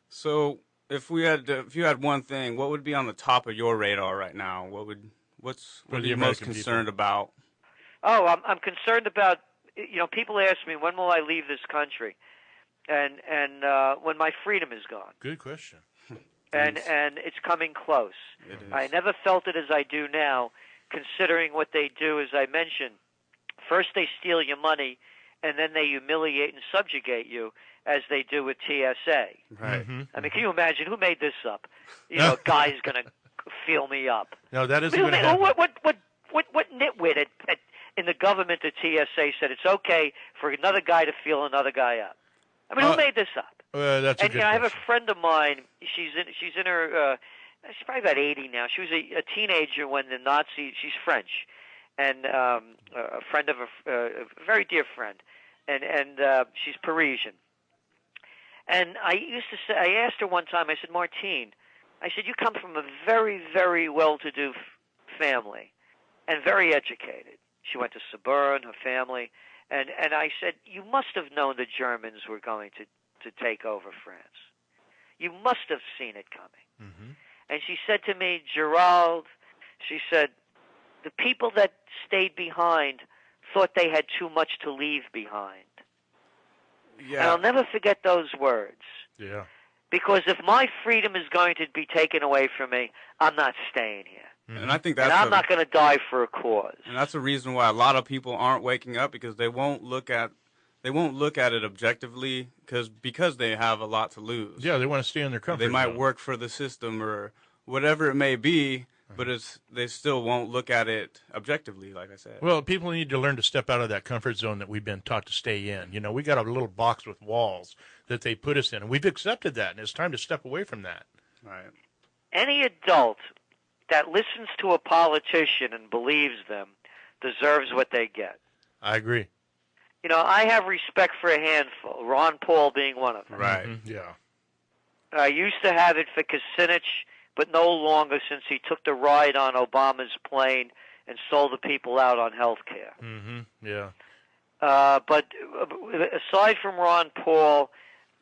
So if you had one thing, what would be on the top of your radar right now? What are you most concerned about? Oh, I'm concerned about, people ask me, when will I leave this country? And when my freedom is gone. Good question. And it's coming close. It is. I never felt it as I do now, considering what they do, as I mentioned. First they steal your money, and then they humiliate and subjugate you, as they do with TSA. Right. Mm-hmm. I mean, can you imagine who made this up? A guy's going to feel me up. No, that isn't going to happen. What nitwit in the government at TSA said it's okay for another guy to feel another guy up? I mean, who made this up? That's a good I have a question. friend of mine. She's in her. She's probably about 80 now. She was a teenager when the Nazis. She's French, and a friend of a very dear friend, and she's Parisian. And I asked her one time. I said, Martine, I said, you come from a very, very well-to-do family, and very educated. She went to Sorbonne, her family, and I said, you must have known the Germans were going to take over France. You must have seen it coming. Mm-hmm. And she said to me, Gerald, she said, the people that stayed behind thought they had too much to leave behind. Yeah. And I'll never forget those words. Yeah. Because if my freedom is going to be taken away from me, I'm not staying here. And I think that's I'm not going to die for a cause. And that's the reason why a lot of people aren't waking up, because they won't look at it objectively because they have a lot to lose. Yeah, they want to stay in their comfort They might zone. work for the system or whatever it may be, but they still won't look at it objectively, like I said. Well, people need to learn to step out of that comfort zone that we've been taught to stay in. We got a little box with walls that they put us in, and we've accepted that, and it's time to step away from that. Right. Any adult that listens to a politician and believes them deserves what they get. I agree. I have respect for a handful, Ron Paul being one of them. Right. Mm-hmm. Yeah. I used to have it for Kucinich, but no longer since he took the ride on Obama's plane and sold the people out on health care. Mm-hmm. Yeah. But aside from Ron Paul,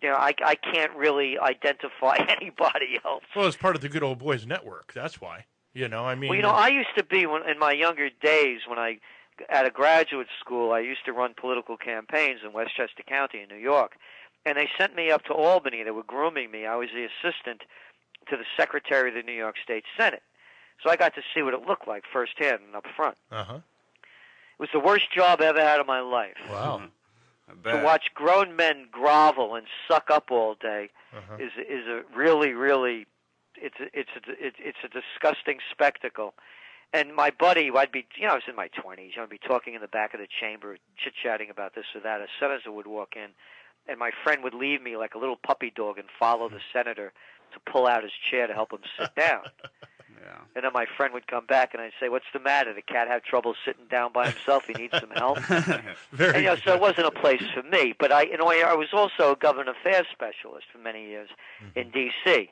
I can't really identify anybody else. Well, it's part of the good old boys network. That's why. I used to be, in my younger days, when I at a graduate school, I used to run political campaigns in Westchester County in New York, and they sent me up to Albany. They were grooming me. I was the assistant to the Secretary of the New York State Senate. So I got to see what it looked like firsthand and up front. Uh-huh. It was the worst job I ever had in my life. Wow. To watch grown men grovel and suck up all day is a really, really, it's a disgusting spectacle. And my buddy, I was in my 20s. I'd be talking in the back of the chamber, chit-chatting about this or that. A senator would walk in, and my friend would leave me like a little puppy dog and follow the senator to pull out his chair to help him sit down. Yeah. And then my friend would come back, and I'd say, "What's the matter? The cat have trouble sitting down by himself. He needs some help." Very and, so it wasn't a place for me. But I was also a government affairs specialist for many years in D.C.,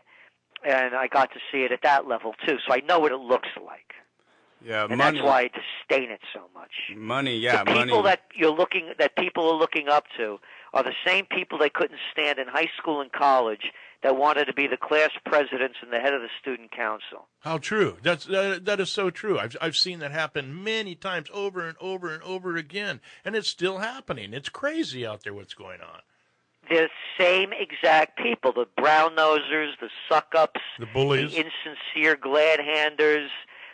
and I got to see it at that level too. So I know what it looks like. Yeah, and money. That's why I disdain it so much. Money, yeah, the people money. that people are looking up to are the same people they couldn't stand in high school and college that wanted to be the class presidents and the head of the student council. How true. That is so true. I've seen that happen many times over and over and over again, and it's still happening. It's crazy out there what's going on. The same exact people, the brown-nosers, the suck-ups, the bullies, the insincere glad-handers,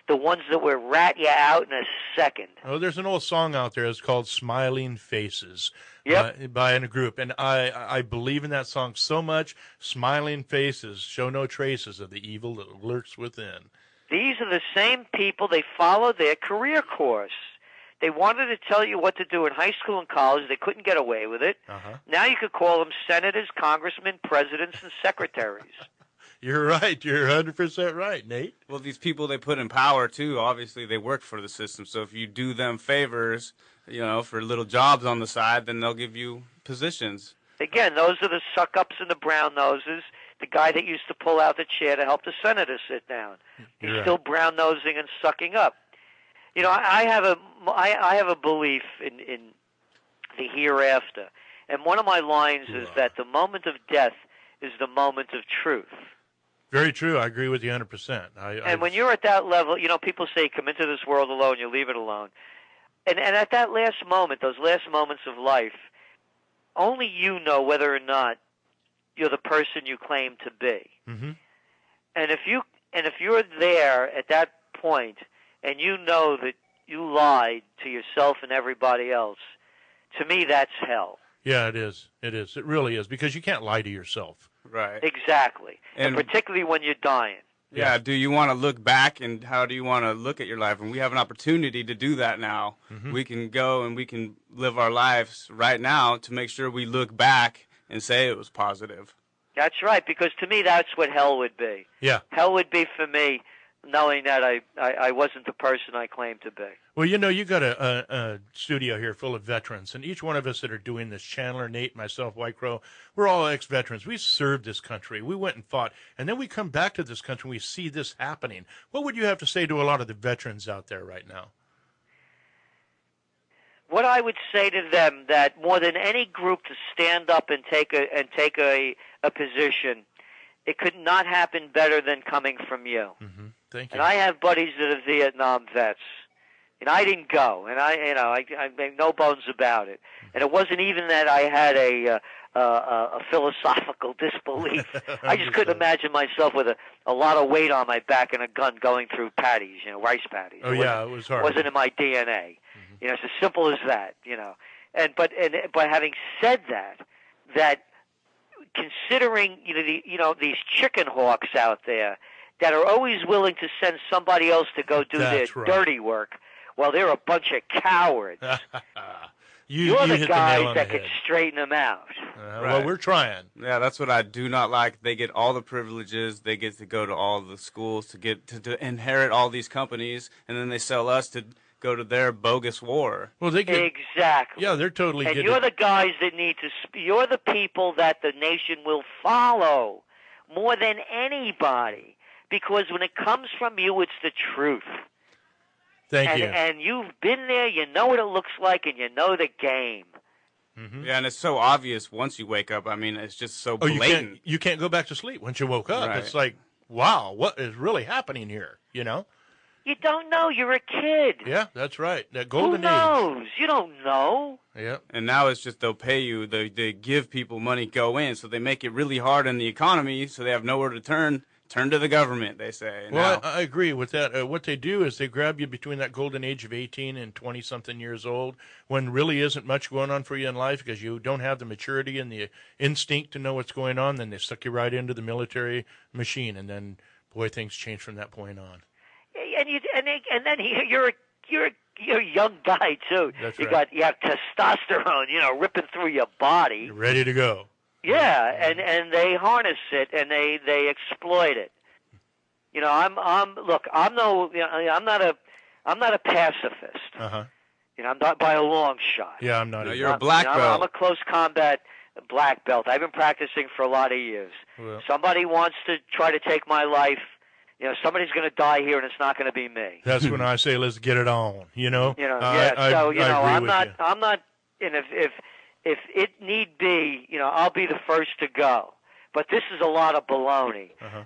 the ones that will rat you out in a second. Oh, there's an old song out there. It's called Smiling Faces. Yep. By a group. And I believe in that song so much. Smiling faces show no traces of the evil that lurks within. These are the same people. They follow their career course. They wanted to tell you what to do in high school and college. They couldn't get away with it. Now you could call them senators, congressmen, presidents, and secretaries. You're right. You're 100% right, Nate. Well, these people they put in power, too, obviously they work for the system. So if you do them favors, for little jobs on the side, then they'll give you positions. Again, those are the suck-ups and the brown-noses. The guy that used to pull out the chair to help the senator sit down. He's still brown-nosing and sucking up. I have a belief in the hereafter. And one of my lines is that the moment of death is the moment of truth. Very true. I agree with you 100%. And when you're at that level, people say come into this world alone, you leave it alone. And at that last moment, those last moments of life, only you know whether or not you're the person you claim to be. Mm-hmm. And if you're there at that point, and you know that you lied to yourself and everybody else, to me that's hell. Yeah, it is. It is. It really is, because you can't lie to yourself. Right. Exactly. And particularly when you're dying. Yeah, do you want to look back, and how do you want to look at your life? And we have an opportunity to do that now. Mm-hmm. We can go and we can live our lives right now to make sure we look back and say it was positive. That's right, because to me that's what hell would be. Yeah. Hell would be for me knowing that I wasn't the person I claimed to be. Well, you got a studio here full of veterans, and each one of us that are doing this, Chandler, Nate, myself, White Crow, we're all ex-veterans. We served this country. We went and fought, and then we come back to this country and we see this happening. What would you have to say to a lot of the veterans out there right now? What I would say to them, that more than any group to stand up and take a position, it could not happen better than coming from you. Mm-hmm. Thank you. And I have buddies that are Vietnam vets, and I didn't go, and I make no bones about it. And it wasn't even that I had a philosophical disbelief. I just couldn't imagine myself with a lot of weight on my back and a gun going through patties, rice patties. Oh, it was hard. It wasn't in my DNA. Mm-hmm. It's as simple as that. But having said that considering these chicken hawks out there that are always willing to send somebody else to go do their dirty work, well, they're a bunch of cowards. You're the guys that can straighten them out. Well, we're trying. Yeah, that's what I do not like. They get all the privileges. They get to go to all the schools, to inherit all these companies, and then they sell us to go to their bogus war. Well, they get, exactly. Yeah, they're totally. And you're the guys that need to. You're the people that the nation will follow more than anybody, because when it comes from you, it's the truth. Thank you. And you've been there. You know what it looks like, and you know the game. Mm-hmm. Yeah, and it's so obvious once you wake up. I mean, it's just so blatant. You can't go back to sleep once you woke up. Right. It's like, wow, what is really happening here? You don't know. You're a kid. Yeah, that's right. That golden age. Who knows? You don't know. Yeah. And now it's just they'll pay you. They give people money, go in, so they make it really hard in the economy, so they have nowhere to turn. Turn to the government, they say. Well, I agree with that. What they do is they grab you between that golden age of 18 and 20-something years old, when really isn't much going on for you in life because you don't have the maturity and the instinct to know what's going on. Then they suck you right into the military machine, and then, boy, things change from that point on. And then you're a young guy too. That's right. You have testosterone, ripping through your body. You're ready to go. Yeah, and they harness it and they exploit it. I'm not a pacifist. Uh-huh. I'm not by a long shot. Yeah, I'm not. No, you're a black belt. I'm a close combat black belt. I've been practicing for a lot of years. Well, somebody wants to try to take my life. Somebody's going to die here, and it's not going to be me. That's when I say, let's get it on. I'm not. And if it need be, I'll be the first to go. But this is a lot of baloney. Uh-huh.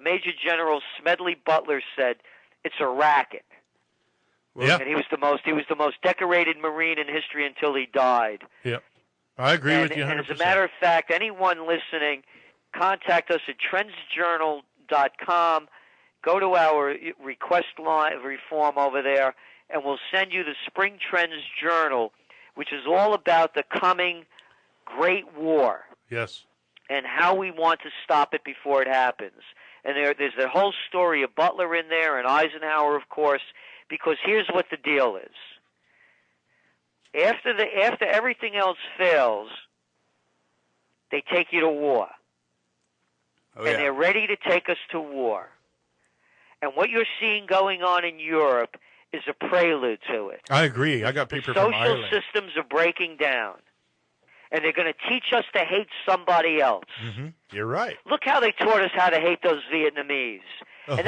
Major General Smedley Butler said, it's a racket. Yeah. And he was the most decorated Marine in history until he died. Yeah. I agree with you 100%. And as a matter of fact, anyone listening, contact us at trendsjournal.com. Go to our request line reform over there, and we'll send you the Spring Trends Journal, which is all about the coming Great War. Yes. And how we want to stop it before it happens. And there's a whole story of Butler in there, and Eisenhower, of course, because here's what the deal is. After everything else fails, they take you to war. Oh, yeah. And they're ready to take us to war. And what you're seeing going on in Europe is a prelude to it. I agree. I got people from Ireland. Social systems are breaking down. And they're going to teach us to hate somebody else. Mm-hmm. You're right. Look how they taught us how to hate those Vietnamese. Oh. And